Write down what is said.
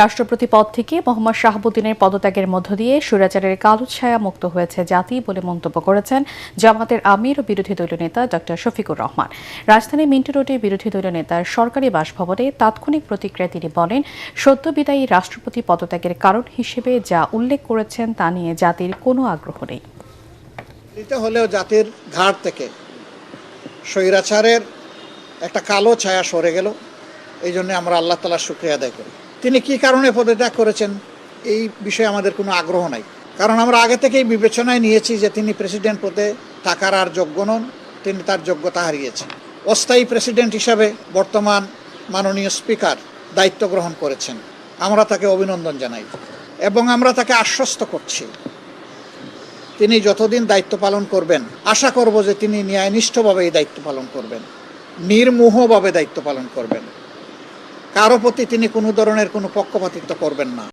রাষ্ট্রপতি পদ থেকে মোহাম্মদ শাহাবুদ্দিনের পদত্যাগের মধ্য দিয়ে স্বৈরাচারের কালো ছায়া মুক্ত হয়েছে জাতি বলে মন্তব্য করেছেন জামাতের আমির ও বিরোধী দলীয় নেতা ডক্টর শফিকুর রহমান। রাজধানী মিন্টো রোডে বিরোধী দলীয় নেতার সরকারি বাসভবনে তাৎক্ষণিক প্রতিক্রিয়া তিনি বলেন, সদ্য বিদায়ী রাষ্ট্রপতি পদত্যাগের কারণ হিসেবে যা উল্লেখ করেছেন তা নিয়ে জাতির কোনো আগ্রহ নেই। হলেও জাতির ঘাট থেকে স্বৈরাচারের একটা কালো ছায়া সরে গেল, এই জন্য আমরা আল্লাহ তাআলার শুকরিয়া আদায় করি। তিনি কি কারণে পদত্যাগ করেছেন এই বিষয়ে আমাদের কোনো আগ্রহ নাই, কারণ আমরা আগে থেকেই বিবেচনায় নিয়েছি যে তিনি প্রেসিডেন্ট পদে থাকার আর যোগ্য নন, তিনি তার যোগ্যতা হারিয়েছেন। অস্থায়ী প্রেসিডেন্ট হিসাবে বর্তমান মাননীয় স্পিকার দায়িত্ব গ্রহণ করেছেন, আমরা তাকে অভিনন্দন জানাই এবং আমরা তাকে আশ্বস্ত করছি তিনি যতদিন দায়িত্ব পালন করবেন, আশা করব যে তিনি ন্যায়নিষ্ঠভাবে এই দায়িত্ব পালন করবেন, নির্মোহভাবে দায়িত্ব পালন করবেন, কারো প্রতি তিনি কোনো ধরনের কোনো পক্ষপাতিত্ব করবেন না।